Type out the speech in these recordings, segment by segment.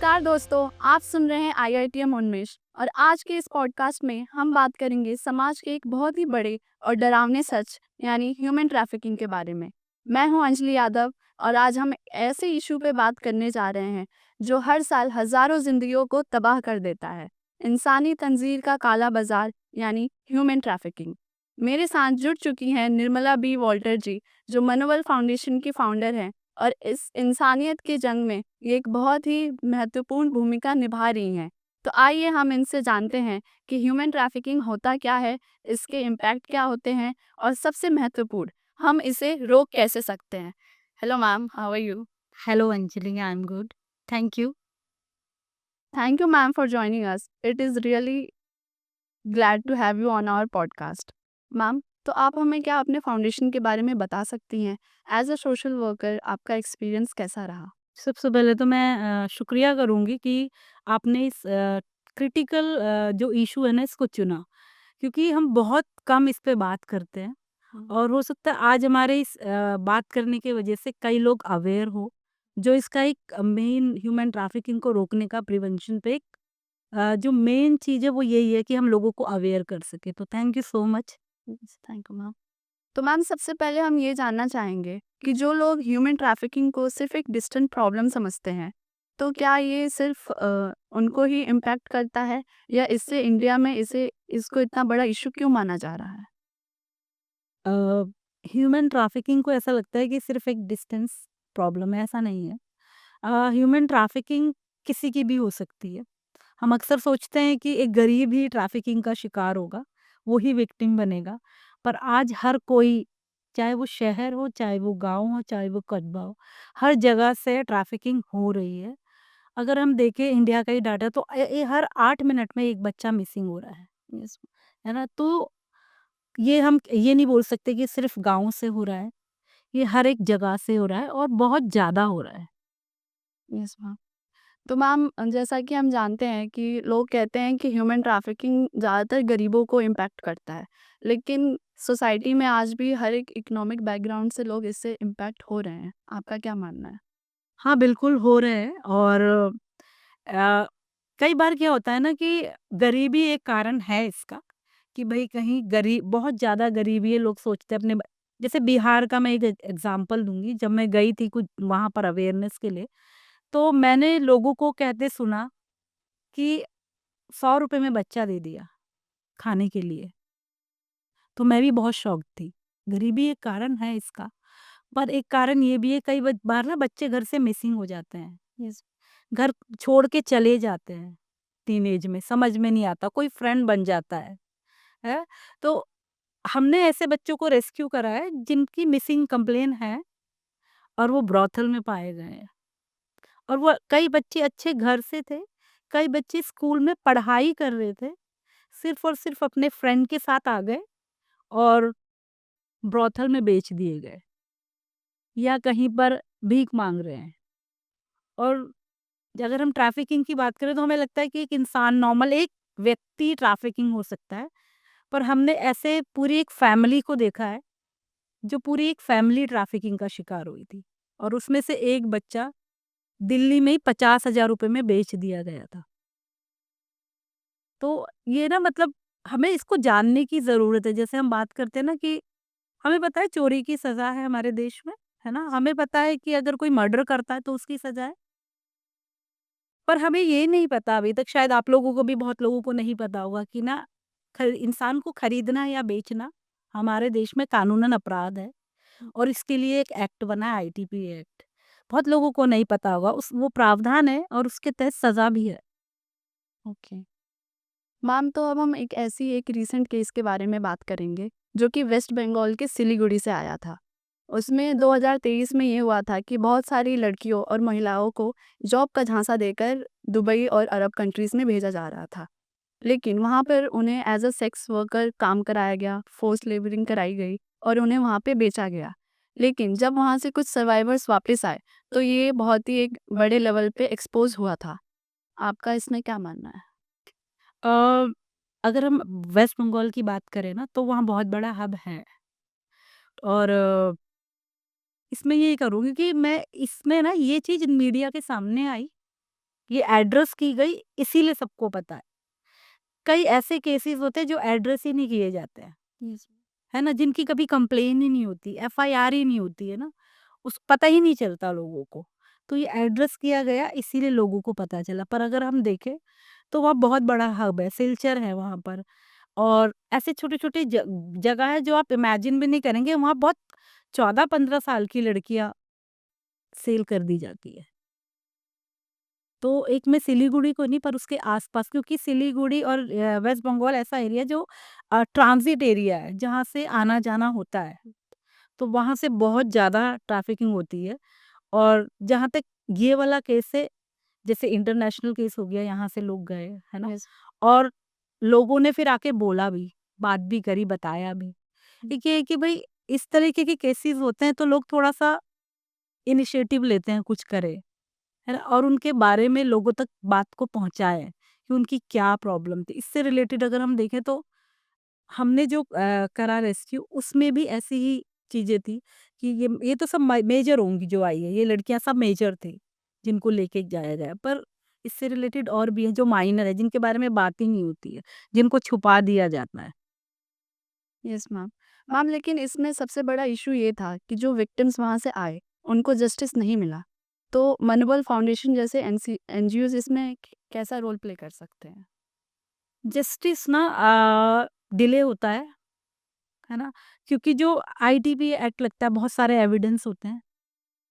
नमस्कार दोस्तों, आप सुन रहे हैं IITM उन्मेष और आज के इस पॉडकास्ट में हम बात करेंगे समाज के एक बहुत ही बड़े और डरावने सच यानी ह्यूमन ट्रैफिकिंग के बारे में। मैं हूं अंजलि यादव और आज हम ऐसे इशू पे बात करने जा रहे हैं जो हर साल हजारों जिंदगियों को तबाह कर देता है। इंसानी तंजीर का काला बाजार यानी ह्यूमन ट्रैफिकिंग। मेरे साथ जुड़ चुकी हैं निर्मला बी वॉल्टर जी, जो मनोबल फाउंडेशन की फाउंडर हैं और इस इंसानियत की जंग में ये एक बहुत ही महत्वपूर्ण भूमिका निभा रही हैं। तो आइए हम इनसे जानते हैं कि ह्यूमन ट्रैफिकिंग होता क्या है, इसके इम्पैक्ट क्या होते हैं और सबसे महत्वपूर्ण, हम इसे रोक कैसे सकते हैं। Hello ma'am, how are you? Hello Anjali, I'm good. Thank you. Thank you ma'am for joining us. It is really glad to have you on our podcast. Ma'am, तो आप हमें क्या अपने फाउंडेशन के बारे में बता सकती हैं? एज अ सोशल वर्कर आपका एक्सपीरियंस कैसा रहा? सबसे पहले तो मैं शुक्रिया करूँगी कि आपने इस क्रिटिकल जो इशू है ना इसको चुना, क्योंकि हम बहुत कम इस पे बात करते हैं और हो सकता है आज हमारे इस बात करने की वजह से कई लोग अवेयर हो, जो इसका एक मेन ह्यूमन ट्रैफिकिंग को रोकने का प्रिवेंशन पे एक जो मेन चीज़ है वो यही है कि हम लोगों को अवेयर कर सकें। तो thank you so much. Thank you ma'am. तो मैम, सबसे पहले हम ये जानना चाहेंगे कि जो लोग ह्यूमन ट्रैफिकिंग को सिर्फ एक डिस्टेंट प्रॉब्लम समझते हैं, तो क्या ये सिर्फ उनको ही इम्पैक्ट करता है या इससे इंडिया में इसे इसको इतना बड़ा इशू क्यों माना जा रहा है? ह्यूमन ट्रैफिकिंग को ऐसा लगता है कि सिर्फ एक डिस्टेंस प्रॉब्लम है, ऐसा नहीं है। ह्यूमन ट्रैफिकिंग किसी की भी हो सकती है। हम अक्सर सोचते हैं कि एक गरीब ही ट्रैफिकिंग का शिकार होगा, वो ही विक्टिम बनेगा। पर आज हर कोई, चाहे वो शहर हो, चाहे वो गाँव हो, चाहे वो कस्बा हो, हर जगह से ट्रैफिकिंग हो रही है। अगर हम देखें इंडिया का ही डाटा तो हर 8 मिनट में एक बच्चा मिसिंग हो रहा है। यस। है ना? तो ये हम ये नहीं बोल सकते कि सिर्फ गाँव से हो रहा है, ये हर एक जगह से हो रहा है और बहुत ज़्यादा हो रहा है। Yes ma'am. तो मैम, जैसा कि हम जानते हैं कि लोग कहते हैं कि ह्यूमन ट्रैफिकिंग ज़्यादातर गरीबों को इम्पैक्ट करता है, लेकिन सोसाइटी में आज भी हर एक इकोनॉमिक बैकग्राउंड से लोग इससे इम्पैक्ट हो रहे हैं। आपका क्या मानना है? हाँ, बिल्कुल हो रहे हैं और अ, कई बार क्या होता है ना कि गरीबी एक कारण है इसका, कि भई कहीं बहुत ज़्यादा गरीबी है, लोग सोचते हैं अपने ब जैसे बिहार का मैं एक एग्ज़ाम्पल दूँगी, जब मैं गई थी कुछ वहाँ पर अवेयरनेस के लिए, तो मैंने लोगों को कहते सुना कि ₹100 में बच्चा दे दिया, खाने के लिए। तो मैं भी बहुत शॉक्ड थी। गरीबी एक कारण है इसका, पर एक कारण ये भी है कई बार ना बच्चे घर से मिसिंग हो जाते हैं। यस। घर छोड़ के चले जाते हैं, टीनेज में समझ में नहीं आता, कोई फ्रेंड बन जाता है? तो हमने ऐसे बच्चों को रेस्क्यू करा है जिनकी मिसिंग कंप्लेन है और वो ब्रॉथल में पाए गए हैं। और वो कई बच्चे अच्छे घर से थे, कई बच्चे स्कूल में पढ़ाई कर रहे थे, सिर्फ़ और सिर्फ़ अपने फ्रेंड के साथ आ गए और ब्रॉथल में बेच दिए गए या कहीं पर भीख माँग रहे हैं। और अगर हम ट्रैफिकिंग की बात करें तो हमें लगता है कि एक इंसान नॉर्मल एक व्यक्ति ट्रैफिकिंग हो सकता है, पर हमने ऐसे पूरी एक फैमिली को देखा है, जो पूरी एक फैमिली ट्रैफिकिंग का शिकार हुई थी और उसमें से एक बच्चा दिल्ली में ही 50,000 रुपए में बेच दिया गया था। तो ये ना मतलब हमें इसको जानने की ज़रूरत है। जैसे हम बात करते हैं ना कि हमें पता है चोरी की सज़ा है हमारे देश में, है ना? हमें पता है कि अगर कोई मर्डर करता है तो उसकी सज़ा है। पर हमें ये नहीं पता अभी तक, शायद आप लोगों को भी, बहुत लोगों को नहीं पता होगा कि ना इंसान को खरीदना या बेचना हमारे देश में कानूनन अपराध है और इसके लिए एक एक्ट बना है, आईटीपी एक्ट। बहुत लोगों को नहीं पता होगा, उस वो प्रावधान है और उसके तहत सज़ा भी है। ओके। मैम, तो अब हम एक रीसेंट केस के बारे में बात करेंगे, जो कि वेस्ट बंगाल के सिलीगुड़ी से आया था। उसमें 2023 में ये हुआ था कि बहुत सारी लड़कियों और महिलाओं को जॉब का झांसा देकर दुबई और अरब कंट्रीज़ में भेजा जा रहा था। लेकिन वहाँ पर उन्हें एज़ अ सेक्स वर्कर काम कराया गया, फोर्स्ड लेबरिंग कराई गई और उन्हें वहाँ पे बेचा गया। लेकिन जब वहाँ से कुछ सर्वाइवर्स वापस आए, तो ये बहुत ही एक बड़े लेवल पे एक्सपोज़ हुआ था। आपका इसमें क्या मानना है? अ, अगर हम वेस्ट बंगाल की बात करें ना तो वहाँ बहुत बड़ा हब है और इसमें यही करूँगी कि मैं इसमें ना ये चीज़ मीडिया के सामने आई ये एड्रेस की गई इसीलिए सबको पता है। कई ऐसे केसेस होते हैं जो एड्रेस ही नहीं किए जाते हैं, यस। है ना? जिनकी कभी कंप्लेन ही नहीं होती, एफआईआर ही नहीं होती है ना, उस पता ही नहीं चलता लोगों को। तो ये एड्रेस किया गया इसीलिए लोगों को पता चला। पर अगर हम देखें तो वहाँ बहुत बड़ा हब है, सिलचर है वहाँ पर, और ऐसे छोटे-छोटे जगह है जो आप इमेजिन भी नहीं करेंगे, वहाँ बहुत 14-15 साल की लड़कियाँ सेल कर दी जाती है। तो एक मैं सिलीगुड़ी को नहीं, पर उसके आस-पास, क्योंकि सिलीगुड़ी और वेस्ट बंगाल ऐसा एरिया जो ट्रांज़िट एरिया है, जहाँ से आना-जाना होता है। तो वहाँ से बहुत ज़्यादा ट्रैफिकिंग होती है। और जहाँ तक ये वाला केस है, जैसे इंटरनेशनल केस हो गया, यहाँ से लोग गए, है ना? यस। और लोगों ने फिर आके बोला भी, बात भी करी, बताया भी। एक ये है कि भई इस तरीके के केसेस होते हैं तो लोग थोड़ा-सा इनिशिएटिव लेते हैं, कुछ करें, है ना? और उनके बारे में लोगों तक बात को पहुँचाएँ कि उनकी क्या प्रॉब्लम थी। इससे रिलेटेड अगर हम देखें तो हमने जो करा रेस्क्यू, उसमें भी ऐसी ही चीज़ें थी कि ये तो सब मेजर होंगी जो आई है, ये लड़कियाँ सब मेजर थी, जिनको लेके जाया गया। पर इससे रिलेटेड और भी हैं जो माइनर है, जिनके बारे में बात ही नहीं होती है, जिनको छुपा दिया जाता है। Yes ma'am. मैम, लेकिन इसमें सबसे बड़ा इशू ये था कि जो विक्टिम्स वहाँ से आए, उनको जस्टिस नहीं मिला। तो मनोबल फाउंडेशन जैसे एनजीओज़ इसमें कैसा रोल प्ले कर सकते हैं? जस्टिस ना डिले होता है ना? क्योंकि जो आईटीबी एक्ट लगता है, बहुत सारे एविडेंस होते हैं।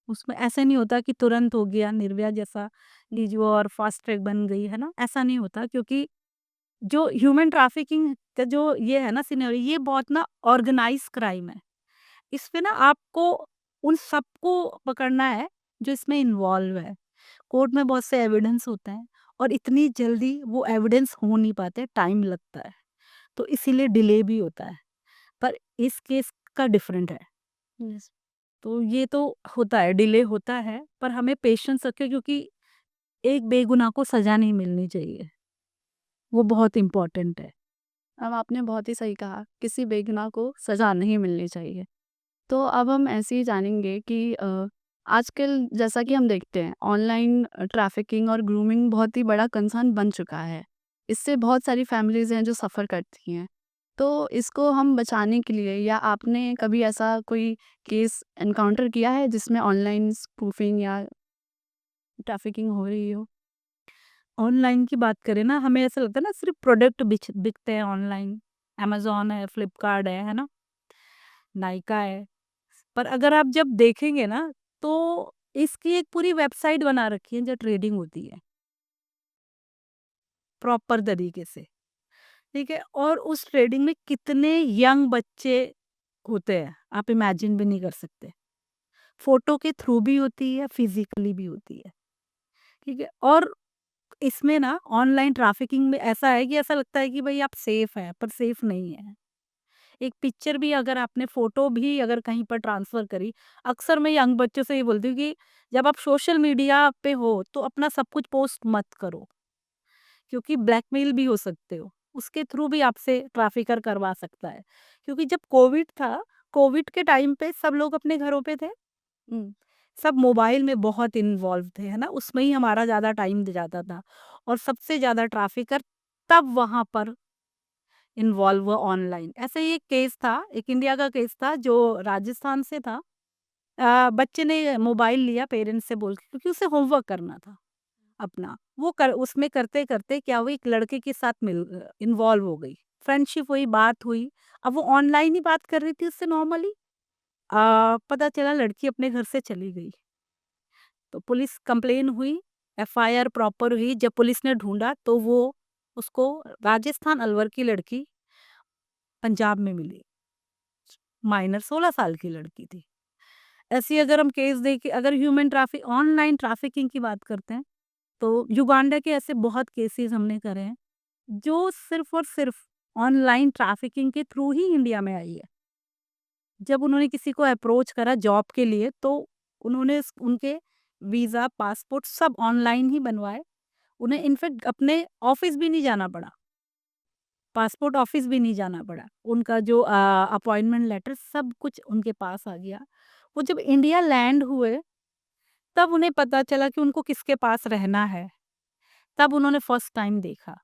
उसमें ऐसा नहीं होता कि तुरंत हो गया, निर्भया जैसा लीजिए और फास्ट ट्रैक बन गई, है ना? ऐसा नहीं होता, क्योंकि जो ह्यूमन ट्रैफिकिंग का जो ये है ना सिनेरियो, ये बहुत ना ऑर्गेनाइज़ क्राइम है। इसमें ना आपको उन सबको पकड़ना है जो इसमें इन्वॉल्व है। कोर्ट में बहुत से एविडेंस होते हैं और इतनी जल्दी वो एविडेंस हो नहीं पाते, टाइम लगता है। तो इसीलिए डिले भी होता है। पर इस केस का डिफरेंट है। यस। तो ये तो होता है, डिले होता है, पर हमें पेशेंस रखें, क्योंकि एक बेगुनाह को सज़ा नहीं मिलनी चाहिए। वो बहुत इम्पोर्टेंट है। अब आपने बहुत ही सही कहा, किसी बेगुनाह को सज़ा नहीं मिलनी चाहिए। तो अब हम ऐसे ही जानेंगे कि आजकल जैसा कि हम देखते हैं ऑनलाइन ट्रैफिकिंग और ग्रूमिंग बहुत ही बड़ा कंसर्न बन चुका है। इससे बहुत सारी फैमिलीज़ हैं जो सफ़र करती हैं। तो इसको हम बचाने के लिए, या आपने कभी ऐसा कोई केस एनकाउंटर किया है जिसमें ऑनलाइन स्पूफिंग या ट्रैफिकिंग हो रही हो? ऑनलाइन की बात करें ना, हमें ऐसा लगता है ना सिर्फ़ प्रोडक्ट बिकते हैं ऑनलाइन। अमेज़न है, फ्लिपकार्ट है ना? नायका है। पर अगर आप जब देखेंगे ना, तो इसकी एक पूरी वेबसाइट बना रखी है, जो ट्रेडिंग होती है, प्रॉपर तरीके से, ठीक है? और उस ट्रेडिंग में कितने यंग बच्चे होते हैं, आप इमेजिन भी नहीं कर सकते। फ़ोटो के थ्रू भी होती है, फिज़िकली भी होती है, ठीक है? और इसमें ना ऑनलाइन ट्रैफिकिंग में ऐसा है कि ऐसा लगता है कि भई आप सेफ हैं, पर सेफ नहीं है। एक पिक्चर भी अगर आपने, फ़ोटो भी अगर कहीं पर ट्रांसफ़र करी, अक्सर मैं यंग बच्चों से ये बोलती हूँ कि जब आप सोशल मीडिया पे हो, तो अपना सब कुछ पोस्ट मत करो, क्योंकि ब्लैकमेल भी हो सकते हो। उसके थ्रू भी आपसे ट्रैफ़िकर करवा सकता है। क्योंकि जब कोविड था, कोविड के टाइम पे सब लोग अपने घरों पे थे, हुँ। सब मोबाइल में बहुत इन्वॉल्व थे, है ना? उसमें ही हमारा ज़्यादा टाइम जाता था, और सबसे ज़्यादा ट्रैफ़िकर तब वहाँ पर इन्वॉल्व हुआ ऑनलाइन। ऐसे ही एक केस था, एक इंडिया का केस था जो राजस्थान से था। बच्चे ने मोबाइल लिया पेरेंट्स से बोल के, क्योंकि उसे होमवर्क करना था अपना। वो कर उसमें करते-करते क्या हुई, एक लड़के के साथ इन्वॉल्व हो गई। फ्रेंडशिप हुई, बात हुई। अब वो ऑनलाइन ही बात कर रही थी उससे नॉर्मली। पता चला लड़की अपने घर से चली गई। तो पुलिस कंप्लेन हुई, एफआईआर प्रॉपर हुई। जब पुलिस ने ढूँढा तो वो उसको राजस्थान अलवर की लड़की पंजाब में मिली। माइनर 16 साल की लड़की थी। ऐसी अगर हम केस देखें, अगर ह्यूमन ट्रैफिक ऑनलाइन ट्रैफिकिंग की बात करते हैं, तो युगांडा के ऐसे बहुत केसेस हमने करे हैं, जो सिर्फ़ और सिर्फ़ ऑनलाइन ट्रैफिकिंग के थ्रू ही इंडिया में आई है। जब उन्होंने किसी को अप्रोच करा जॉब के लिए, तो उन्होंने उनके वीज़ा, पासपोर्ट सब ऑनलाइन ही बनवाए। उन्हें इनफैक्ट अपने ऑफ़िस भी नहीं जाना पड़ा। पासपोर्ट ऑफ़िस भी नहीं जाना पड़ा। उनका जो अपॉइंटमेंट लेटर सब कुछ उनके पास आ गया। वो जब इंडिया लैंड हुए, तब उन्हें पता चला कि उनको किसके पास रहना है। तब उन्होंने फर्स्ट टाइम देखा।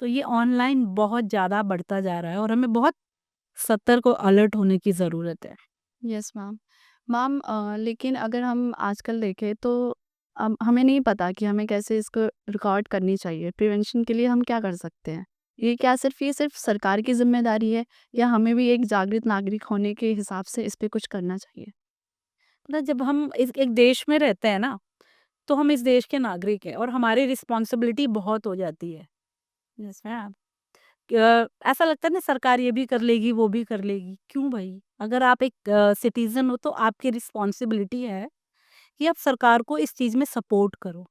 तो ये ऑनलाइन बहुत ज़्यादा बढ़ता जा रहा है और हमें बहुत सतर्क और अलर्ट होने की ज़रूरत है। Yes ma'am. मैम लेकिन अगर हम आजकल देखें तो हमें नहीं पता कि हमें कैसे इसको रिकॉर्ड करनी चाहिए। प्रिवेंशन के लिए हम क्या कर सकते हैं? ये सिर्फ सरकार की ज़िम्मेदारी है या हमें भी एक जागरूक नागरिक होने के हिसाब से इस पे कुछ करना चाहिए? मतलब जब हम इस एक देश में रहते हैं ना, तो हम इस देश के नागरिक हैं और हमारी रिस्पॉन्सिबिलिटी बहुत हो जाती है। Yes ma'am. ऐसा लगता है ना सरकार ये भी कर लेगी, वो भी कर लेगी। क्यों भई? अगर आप एक सिटीज़न हो तो आपकी रिस्पॉन्सिबिलिटी है कि आप सरकार को इस चीज़ में सपोर्ट करो,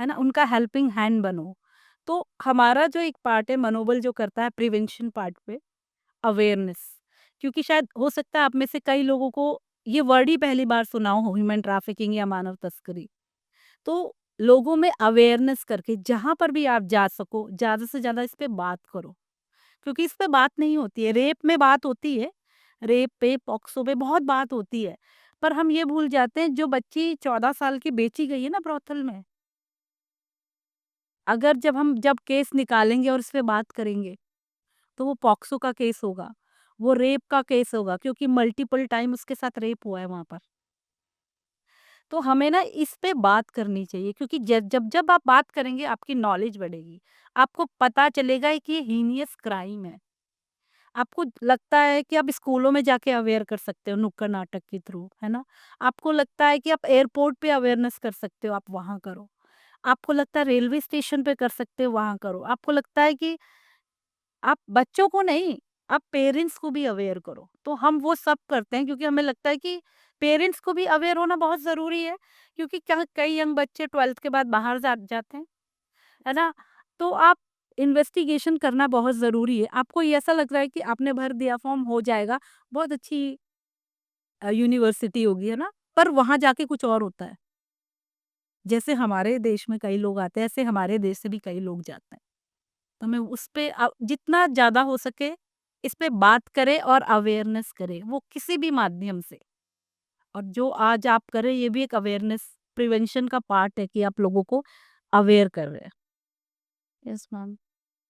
है ना? उनका हेल्पिंग हैंड बनो। तो हमारा जो एक पार्ट है मनोबल जो करता है प्रिवेंशन पार्ट पे अवेयरनेस, क्योंकि शायद हो सकता है आप में से कई लोगों को ये वर्ड ही पहली बार सुना हो ह्यूमन ट्रैफिकिंग या मानव तस्करी। तो लोगों में अवेयरनेस करके जहाँ पर भी आप जा सको, ज़्यादा से ज़्यादा इस पे बात करो। क्योंकि इस पे बात नहीं होती है, रेप में बात होती है, रेप पे, पॉक्सो पे बहुत बात होती है। पर हम ये भूल जाते हैं जो बच्ची 14 साल की बेची गई है ना ब्रोथल में, अगर जब केस निकालेंगे और इस पे बात करेंगे, तो वो पॉक्सो का केस होगा, वो रेप का केस होगा क्योंकि मल्टीपल टाइम उसके साथ रेप हुआ है वहाँ पर। तो हमें ना इस पे बात करनी चाहिए क्योंकि जब आप बात करेंगे आपकी नॉलेज बढ़ेगी। आपको पता चलेगा कि ये हीनियस क्राइम है। आपको लगता है कि आप स्कूलों में जाके अवेयर कर सकते हो नुक्कड़ नाटक के थ्रू, है ना? आपको लगता है कि आप एयरपोर्ट पे अवेयरनेस कर सकते हो, आप वहाँ करो। आपको लगता है रेलवे स्टेशन पे कर सकते हो, वहाँ करो। आपको लगता है कि आप बच्चों को नहीं, आप पेरेंट्स को भी अवेयर करो। तो हम वो सब करते हैं क्योंकि हमें लगता है कि पेरेंट्स को भी अवेयर होना बहुत ज़रूरी है क्योंकि क्या कई यंग बच्चे 12th के बाद बाहर जा जाते हैं, है ना? तो आप इन्वेस्टिगेशन करना बहुत ज़रूरी है। आपको ये ऐसा लग रहा है कि आपने भर दिया फॉर्म हो जाएगा, बहुत अच्छी यूनिवर्सिटी होगी, है ना? पर वहाँ जाके कुछ और होता है। जैसे हमारे देश में कई लोग आते हैं, ऐसे हमारे देश से भी कई लोग जाते हैं। तो हमें उस पे जितना ज़्यादा हो सके इस पे बात करें और अवेयरनेस करें, वो किसी भी माध्यम से। और जो आज आप कर रहे हैं ये भी एक अवेयरनेस प्रिवेंशन का पार्ट है कि आप लोगों को अवेयर कर रहे हैं। Yes ma'am.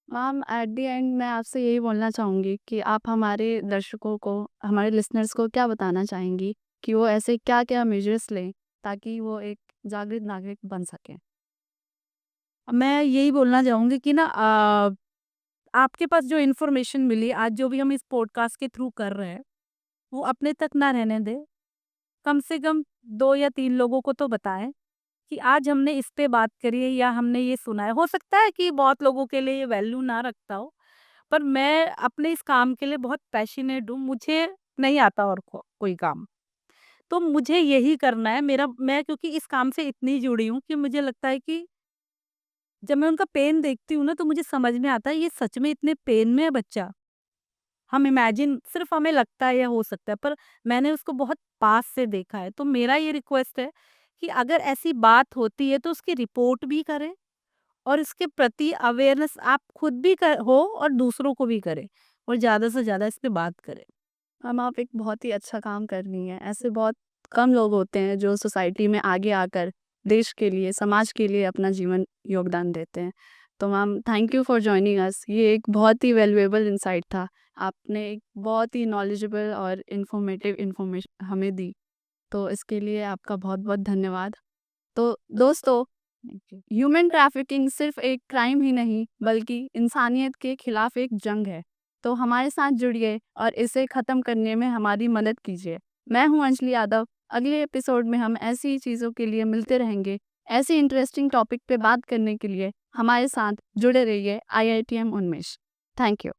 Ma'am at the end मैं आपसे यही बोलना चाहूँगी कि आप हमारे दर्शकों को, हमारे लिसनर्स को क्या बताना चाहेंगी कि वो ऐसे क्या-क्या मेजर्स लें ताकि वो एक जागरूक नागरिक बन सकें? मैं यही बोलना चाहूँगी कि ना आपके पास जो इन्फॉर्मेशन मिली आज जो भी हम इस पॉडकास्ट के थ्रू कर रहे हैं, वो अपने तक ना रहने दें। कम से कम 2 या 3 लोगों को तो बताएँ कि आज हमने इस पे बात करी है या हमने ये सुना है। हो सकता है कि बहुत लोगों के लिए ये वैल्यू ना रखता हो, पर मैं अपने इस काम के लिए बहुत पैशनेट हूँ, मुझे नहीं आता और कोई काम। तो मुझे यही करना है मैं क्योंकि इस काम से इतनी जुड़ी हूँ कि मुझे लगता है कि जब मैं उनका पेन देखती हूँ ना तो मुझे समझ में आता है ये सच में इतने पेन में है बच्चा। हम इमेजिन सिर्फ हमें लगता है या हो सकता है पर मैंने उसको बहुत पास से देखा है। तो मेरा ये रिक्वेस्ट है कि अगर ऐसी बात होती है तो उसकी रिपोर्ट भी करें और इसके प्रति अवेयरनेस आप खुद भी हो और दूसरों को भी करें और ज़्यादा से ज़्यादा इस पे बात करें। मैम आप एक बहुत ही अच्छा काम कर रही हैं। ऐसे बहुत कम लोग होते हैं जो सोसाइटी में आगे आकर देश के लिए, समाज के लिए अपना जीवन योगदान देते हैं। तो ma'am thank you for joining अस। ये एक बहुत ही वैल्यूएबल इनसाइट था। आपने एक बहुत ही नॉलेजेबल और इन्फॉर्मेटिव इन्फॉर्मेशन हमें दी। तो इसके लिए आपका बहुत-बहुत धन्यवाद। तो दोस्तों, थैंक यू। ह्यूमन ट्रैफिकिंग सिर्फ एक क्राइम ही नहीं बल्कि इंसानियत के खिलाफ एक जंग है। तो हमारे साथ जुड़िए और इसे ख़त्म करने में हमारी मदद कीजिए। मैं हूँ अंजलि यादव। अगले एपिसोड में हम ऐसी ही चीज़ों के लिए मिलते रहेंगे। ऐसे इंटरेस्टिंग टॉपिक पे बात करने के लिए हमारे साथ जुड़े रहिए। IITM Unmesh. Thank you.